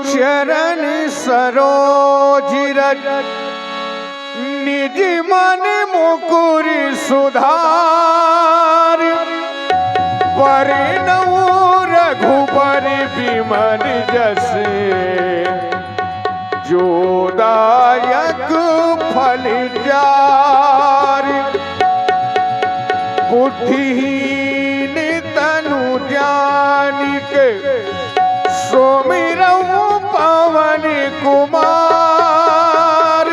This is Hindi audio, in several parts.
चरण सरोज रज निज मन मुकुर सुधार परिणव रघुबर विमल जस जोदायक फल जार बुद्धिहीन तनु जानिक सुमिरऊ पवन कुमार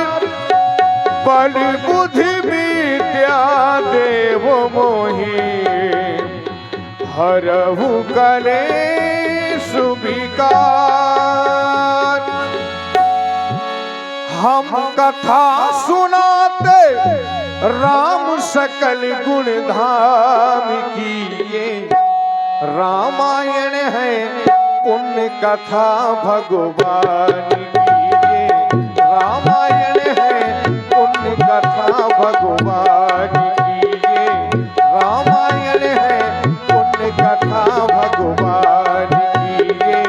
बल बुद्धि विद्या देव मोहि हरहु कलेश विकार। हम कथा सुनाते राम सकल गुण धाम किए रामायण है पुण्य कथा भगवान की ये रामायण है पुण्य कथा भगवान की ये रामायण है पुण्य कथा भगवान की ये।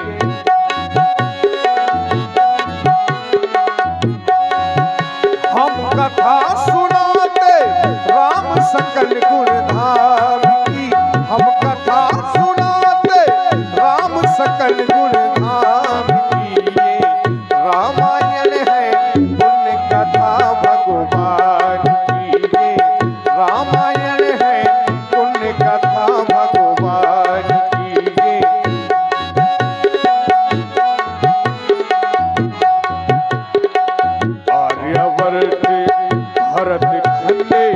हम कथा सुनाते राम सकल गुण धाम की हम कथा सकल गुण धाम किए रामायण है पुण्य कथा भगवान की ये रामायण है पुण्य कथा भगवान की ये। आर्यवर्त भरत खंडे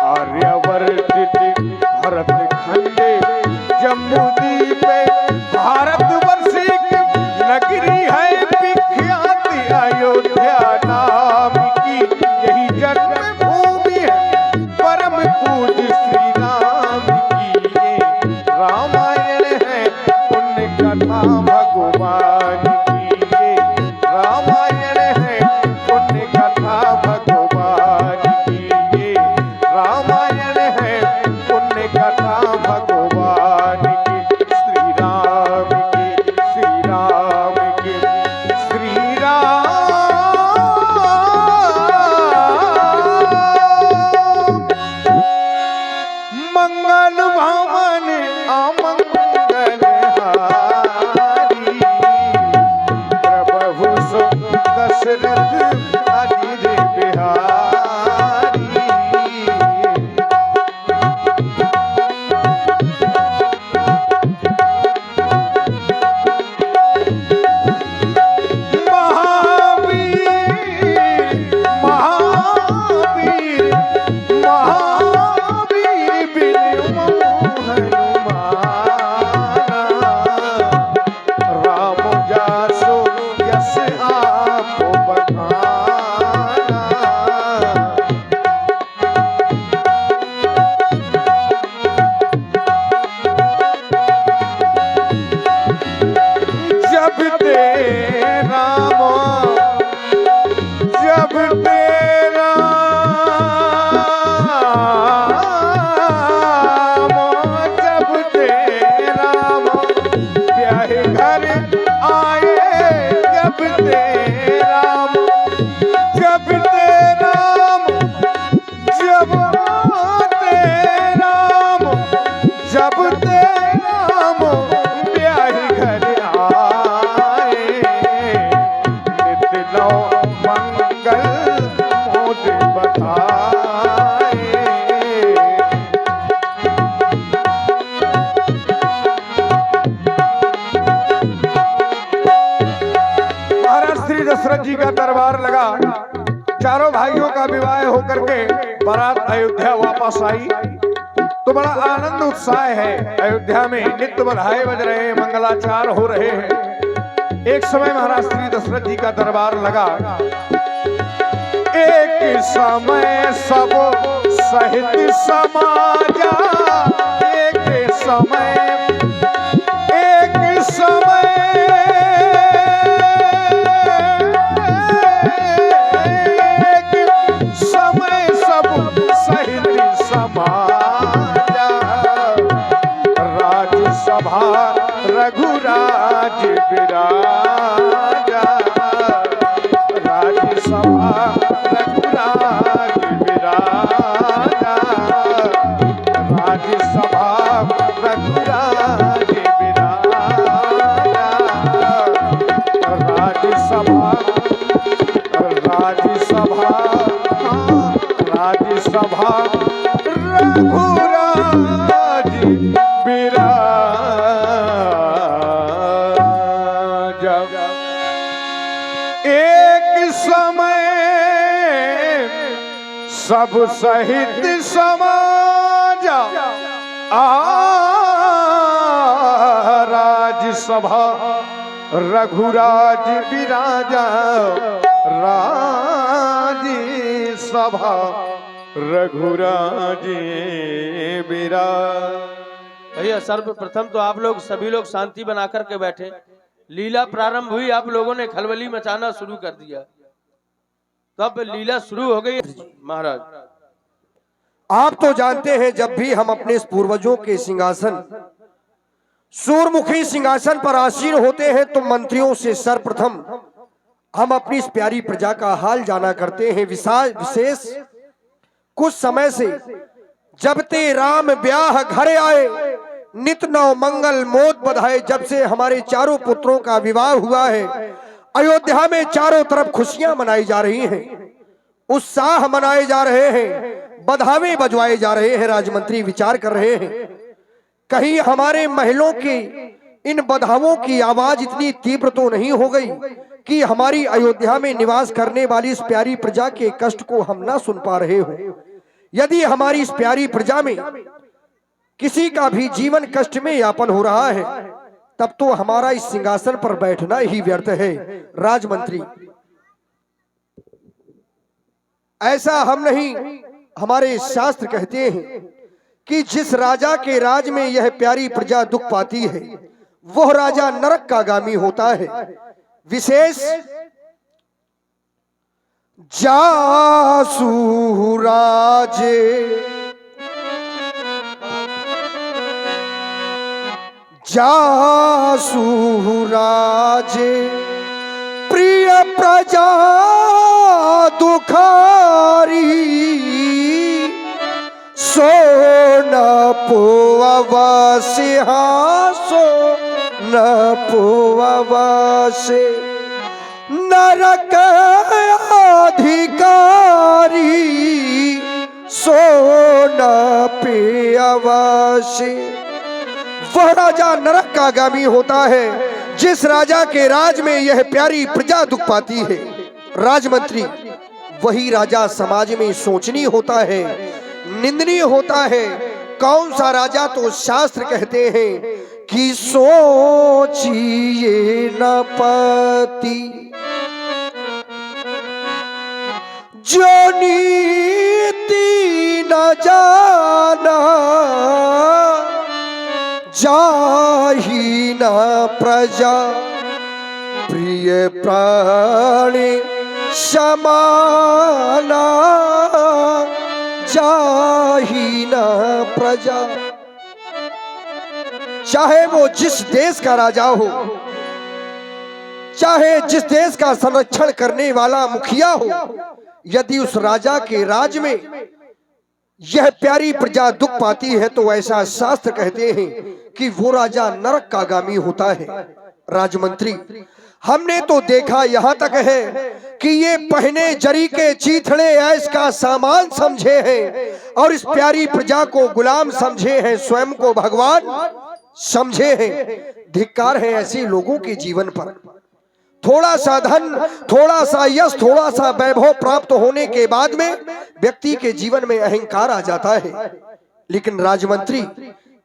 आर्यवर्त भरत खंडे जम्बूद्वीप भारतवर्ष नगरी है विख्यात अयोध्या नाम की यही जन्म भूमि है परम पूज्य श्री राम की ये रामायण है पुण्य कथा भगवान की ये रामायण है पुण्य कथा भगवान की ये रामायण है पुण्य कथा भगवान की। मंगल भवन अमंगल हारी प्रभु सो दशरथ अधीर बिहारी। दशरथ जी का दरबार लगा चारों भाइयों का विवाह होकर के बारात अयोध्या वापस आई तो बड़ा आनंद उत्साह है। अयोध्या में नित्य बधाई बज रहे हैं मंगलाचार हो रहे हैं। एक समय महाराज श्री दशरथ जी का दरबार लगा एक समय सब सहित समाजा एक समय रघुराज विराज जब एक समय सब सहित समाज राजसभा रघुराज विराजा राजसभा रघुराज विराज। भैया सर्वप्रथम तो आप लोग सभी लोग शांति बनाकर के बैठे। लीला प्रारंभ हुई, आप लोगों ने खलबली मचाना शुरू कर दिया, तब लीला शुरू हो गई। महाराज आप तो जानते हैं जब भी हम अपने पूर्वजों के सिंहासन सूर्यमुखी सिंहासन पर आसीन होते हैं तो मंत्रियों से सर्वप्रथम हम अपनी इस प्यारी प्रजा का हाल जाना करते हैं। विशेष कुछ समय से जब ते राम ब्याह घरे आए, नित नव मंगल मोद बधाए, जब से हमारे चारों पुत्रों का विवाह हुआ है अयोध्या में चारों तरफ खुशियां मनाई जा रही हैं, उत्साह मनाए जा रहे हैं, बधावे बजवाए जा रहे हैं। राजमंत्री विचार कर रहे हैं कहीं हमारे महलों की इन बधावों की आवाज इतनी तीव्र तो नहीं हो गई कि हमारी अयोध्या में निवास करने वाली इस प्यारी प्रजा के कष्ट को हम ना सुन पा रहे हो। यदि हमारी इस प्यारी प्रजा में किसी का भी जीवन कष्ट में यापन हो रहा है तब तो हमारा इस सिंहासन पर बैठना ही व्यर्थ है। राजमंत्री ऐसा हम नहीं, हमारे शास्त्र कहते हैं कि जिस राजा के राज में यह प्यारी प्रजा दुख पाती है वह राजा नरक का गामी होता है। विशेष जासु राजे जासु राजे प्रिय प्रजा दुखारी सो न पोवासे हाँ सो न पोवासे नरक अधिकारी सो न पेवासे। वह राजा नरक का गामी होता है जिस राजा के राज में यह प्यारी प्रजा दुख पाती है। राजमंत्री वही राजा समाज में सोचनीय होता है, निंदनीय होता है। कौन सा राजा? तो शास्त्र कहते हैं कि सोचिए न पति जो नीति न जाना जाही न प्रजा प्रिय प्राणी समाना जाही न प्रजा। चाहे वो जिस देश का राजा हो, चाहे जिस देश का संरक्षण करने वाला मुखिया हो, यदि उस राजा के राज में यह प्यारी प्रजा दुख पाती है तो ऐसा शास्त्र कहते हैं कि वो राजा नरक का गामी होता है। राजमंत्री हमने तो देखा यहाँ तक है कि ये पहने जरी के चीथड़े ऐश का सामान समझे हैं और इस प्यारी प्रजा को गुलाम समझे हैं, स्वयं को भगवान समझे हैं। धिक्कार है ऐसे लोगों के जीवन पर। थोड़ा सा धन, थोड़ा सा यश, थोड़ा सा वैभव प्राप्त होने के बाद में व्यक्ति के जीवन में अहंकार आ जाता है। लेकिन राजमंत्री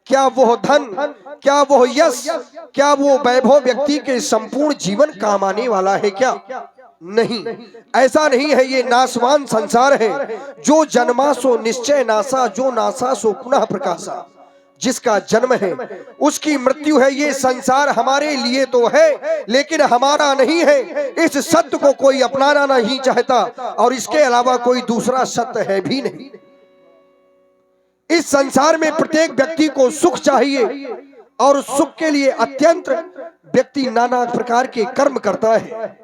क्या वो धन, क्या वो यश, क्या वो वैभव व्यक्ति के संपूर्ण जीवन काम आने वाला है क्या? नहीं, ऐसा नहीं है। ये नाशवान संसार है। जो जन्मा सो निश्चय नासा, जो नासा सो पुनः प्रकाशा। जिसका जन्म है उसकी मृत्यु है। ये संसार हमारे लिए तो है लेकिन हमारा नहीं है। इस सत्य को कोई अपनाना नहीं चाहता और इसके अलावा कोई दूसरा सत्य है भी नहीं। इस संसार में प्रत्येक व्यक्ति को सुख चाहिए और सुख के लिए अत्यंत व्यक्ति नाना प्रकार के कर्म करता है।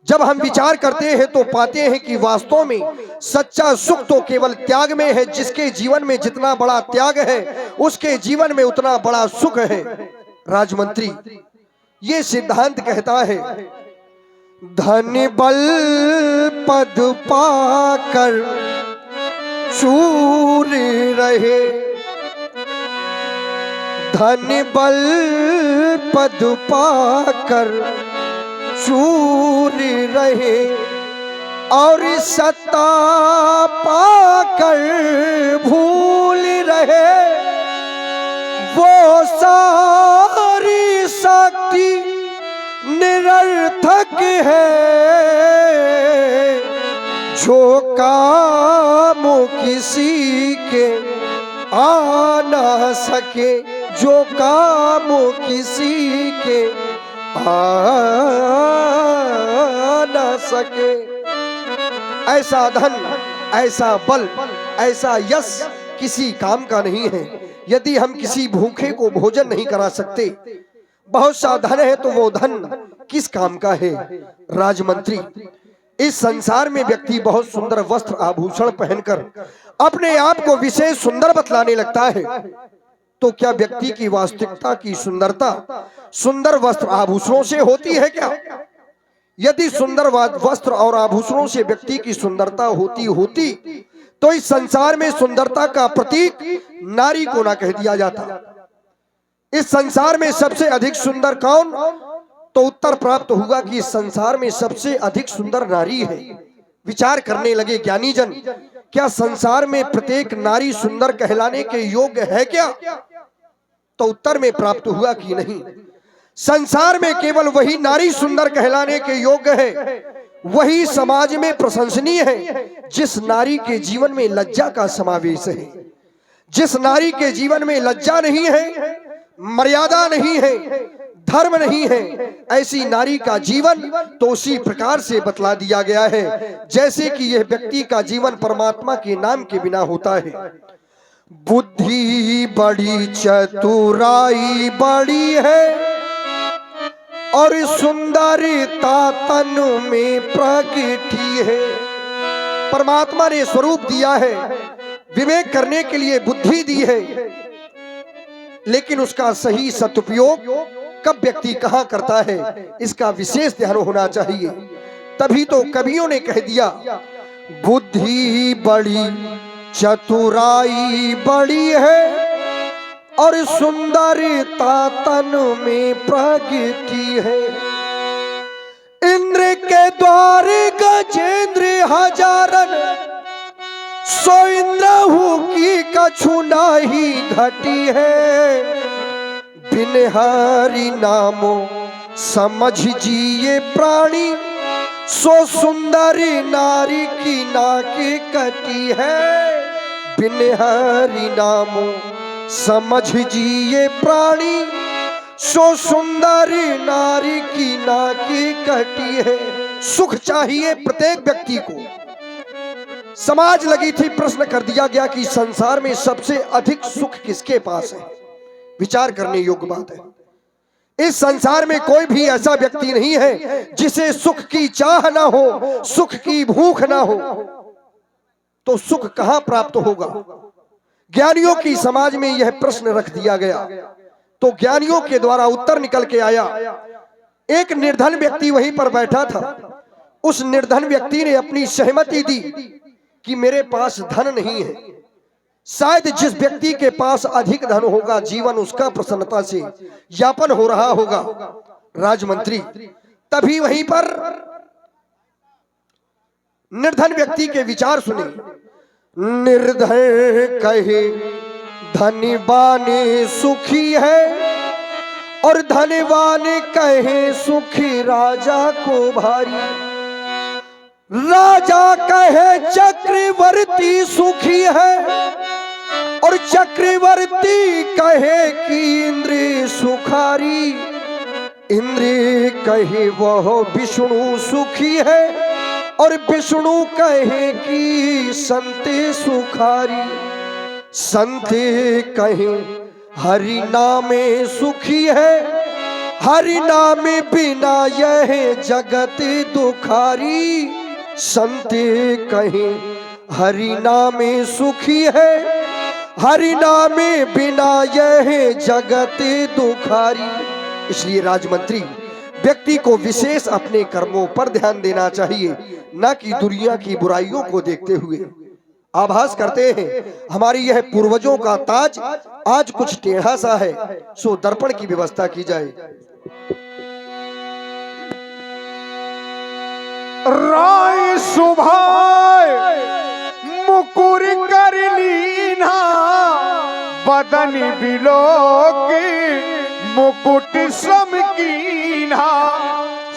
जब हम विचार करते हैं तो पाते हैं कि वास्तव में सच्चा सुख तो केवल त्याग में है। जिसके जीवन में जितना बड़ा त्याग है उसके जीवन में उतना बड़ा सुख है। राजमंत्री ये सिद्धांत कहता है धन बल पद पाकर चूर रहे, धन बल पद पाकर चूर रहे और सत्ता पाकर भूल रहे, वो सारी शक्ति निरर्थक है जो काम किसी के आ ना सके, जो काम किसी के आ ना सके। ऐसा धन, ऐसा बल, ऐसा यश किसी काम का नहीं है। यदि हम किसी भूखे को भोजन नहीं करा सकते, बहुत सा धन है तो वो धन किस काम का है? राजमंत्री, इस संसार में व्यक्ति बहुत सुंदर वस्त्र आभूषण पहनकर अपने आप को विशेष सुंदर बतलाने लगता है, तो क्या व्यक्ति की वास्तविकता की सुंदरता सुंदर वस्त्र आभूषणों से होती है क्या? यदि सुंदर वस्त्र और आभूषणों से व्यक्ति की सुंदरता होती तो इस संसार में सुंदरता का प्रतीक नारी को ना कह दिया जाता। इस संसार में सबसे अधिक सुंदर कौन? तो उत्तर प्राप्त हुआ कि इस संसार में सबसे अधिक सुंदर नारी है। विचार करने लगे ज्ञानी जन, क्या संसार में प्रत्येक नारी सुंदर कहलाने के योग्य है क्या? तो उत्तर में प्राप्त हुआ कि नहीं, संसार में केवल वही नारी सुंदर कहलाने के योग्य है, वही समाज में प्रशंसनीय है जिस नारी के जीवन में लज्जा का समावेश है। जिस नारी के जीवन में लज्जा नहीं है, मर्यादा नहीं है, धर्म नहीं है, ऐसी नारी का जीवन तो उसी प्रकार से बतला दिया गया है जैसे कि यह व्यक्ति का जीवन परमात्मा के नाम के बिना होता है। बुद्धि बड़ी, चतुराई बड़ी है और सुंदरता तन में प्रगटी है। परमात्मा ने स्वरूप दिया है, विवेक करने के लिए बुद्धि दी है, लेकिन उसका सही सदुपयोग कब व्यक्ति कहां करता है, इसका विशेष ध्यान होना चाहिए। तभी तो कवियों ने कह दिया, बुद्धि बड़ी, चतुराई बड़ी है और सुंदरता तन में प्रगटी है। इंद्र के द्वारे गजेंद्र हजारन, सो इंद्रहु की कछु नाही घटी है। बिन हरि नामो समझ जिए प्राणी, सो सुंदरी नारी की नाके कटी है। बिन हरि नामो समझ जिए प्राणी, सो सुंदरी नारी की नाकी कटी है। सुख चाहिए प्रत्येक व्यक्ति को। समाज लगी थी, प्रश्न कर दिया गया कि संसार में सबसे अधिक सुख किसके पास है? विचार करने योग्य बात है। इस संसार में कोई भी ऐसा व्यक्ति नहीं है जिसे सुख की चाह ना हो, सुख की भूख ना हो। तो सुख कहां प्राप्त होगा? ज्ञानियों की समाज में यह प्रश्न रख दिया गया तो ज्ञानियों के द्वारा उत्तर निकल के आया। एक निर्धन व्यक्ति वहीं पर बैठा था। उस निर्धन व्यक्ति ने अपनी सहमति दी कि मेरे पास धन नहीं है। शायद जिस व्यक्ति के पास अधिक धन होगा, जीवन उसका प्रसन्नता से यापन हो रहा होगा। राजमंत्री, तभी वहीं पर निर्धन व्यक्ति के विचार सुने। निर्धन कहे धनवान सुखी है और धनवान कहे सुखी राजा को भारी। राजा कहे चक्रवर्ती सुखी है और चक्रवर्ती कहे कि इंद्र सुखारी। इंद्र कहे वह विष्णु सुखी है और विष्णु कहे कि संत सुखारी। संत कहे हरि नामे सुखी है, हरि नामे बिना यह जगत दुखारी। संत कहे हरि नामे सुखी है, हरि नामे बिना यह जगत दुखारी। इसलिए राजमंत्री, व्यक्ति को विशेष अपने कर्मों पर ध्यान देना चाहिए, न कि दुनिया की बुराइयों को देखते हुए। आभास करते हैं हमारी यह पूर्वजों का ताज आज कुछ टेढ़ा सा है, सो दर्पण की व्यवस्था की जाए। राय सुभाय मुकुर कर लीना बदन बिलो के मुकुट सम कीन्हा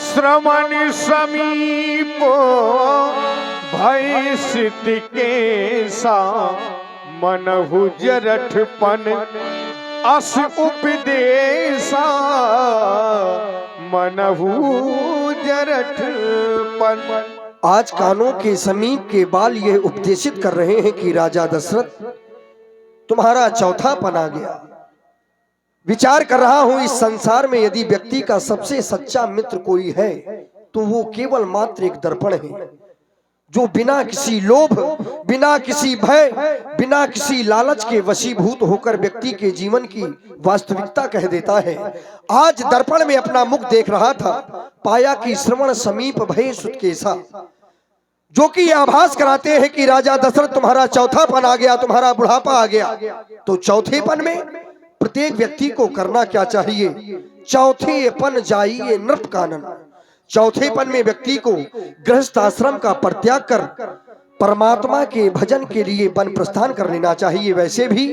श्रवण समीप भय सित के सा मनहु जरठपन अस उपदेशा मनहु जरठपन। आज कानों के समीप के बाल यह उपदेशित कर रहे हैं कि राजा दशरथ तुम्हारा चौथापन आ गया। विचार कर रहा हूं इस संसार में यदि व्यक्ति का सबसे सच्चा मित्र कोई है तो वो केवल मात्र एक दर्पण है, जो बिना किसी लोभ, बिना किसी भय, बिना किसी लालच के वशीभूत होकर व्यक्ति के जीवन की वास्तविकता कह देता है। आज दर्पण में अपना मुख देख रहा था, पाया कि श्रवण समीप भय सुत केसा, जो कि आभास कराते हैं कि राजा दशरथ तुम्हारा चौथापन आ गया, तुम्हारा बुढ़ापा आ गया। तो चौथेपन में प्रत्येक व्यक्ति को करना क्या चाहिए? चौथेपन जाइए नृप कानन। चौथेपन में व्यक्ति को गृहस्थ आश्रम का परित्याग कर परमात्मा के भजन के लिए वन प्रस्थान कर लेना चाहिए। वैसे भी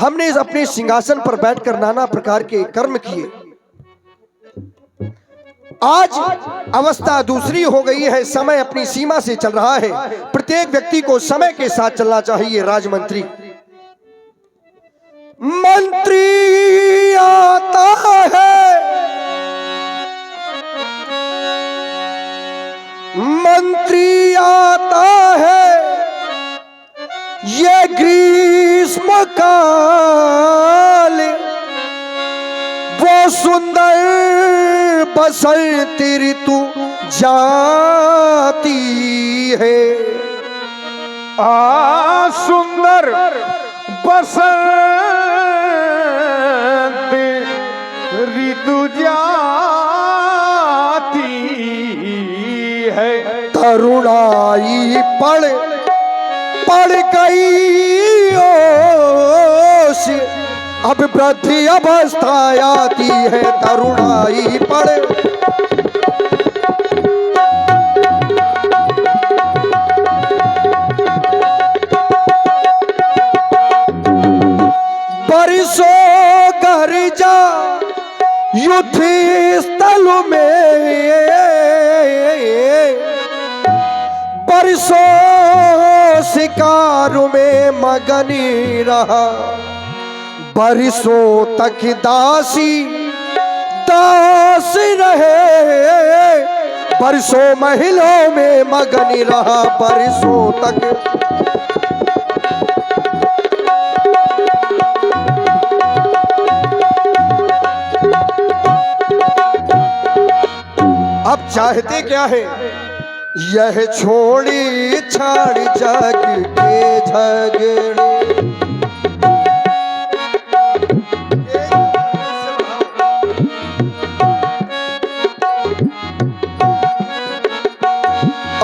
हमने अपने सिंहासन पर बैठकर नाना प्रकार के कर्म किए। आज अवस्था दूसरी हो गई है, समय अपनी सीमा से चल रहा है। प्रत्येक व्यक्ति को समय के साथ चलना चाहिए। राजमंत्री मंत्री आता है, मंत्री आता है, ये ग्रीष्म काल वो सुंदर बसंत ऋतु जाती है। सुंदर बसंत ऋतु जाती है। तरुणाई पड़ गई ओस, अब वृद्धि अवस्था आती है। तरुणाई बरसों गर्जा युद्ध स्थल में, बरसों शिकार में मगनी रहा, बरसों तक दास रहे, बरसों महलों में मगनी रहा, बरसों तक। अब चाहते क्या है? यह छोड़ी छाड़ जग के झगड़े,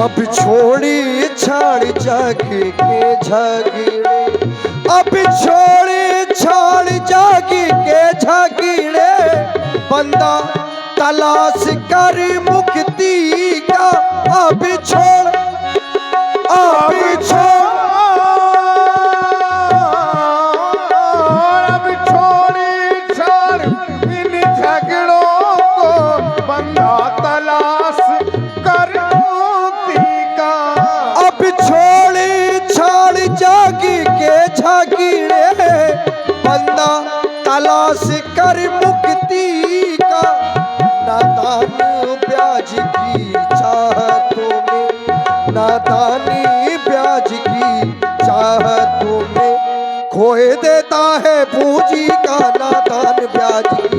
अब छोड़ी छाड़ जग के झगड़े, अब छोड़ी छाड़ जग के झगड़े, बंदा तलाश कर मुक्ति का। अब छोड़ छाड़ इन झगड़ों को, बंदा तलाश कर मुक्ति का। अब छोड़ छाड़ जाग के झगड़े, बंदा तलाश कर मुक्ति का। नादान ब्याज की चाहतों में, नादानी ब्याज की चाहतों में, खोए देता है पूंजी का नादान ब्याज की।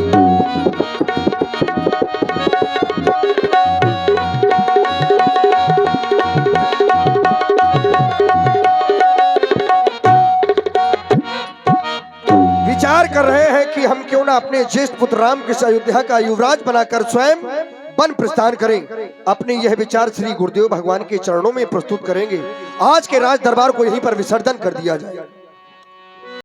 विचार कर रहे हैं कि हम क्यों ना अपने ज्येष्ठ पुत्र राम कृष्ण अयोध्या का युवराज बनाकर स्वयं वन प्रस्थान करें, अपने यह विचार श्री गुरुदेव भगवान के चरणों में प्रस्तुत करेंगे। आज के राज दरबार को यहीं पर विसर्जन कर दिया जाए।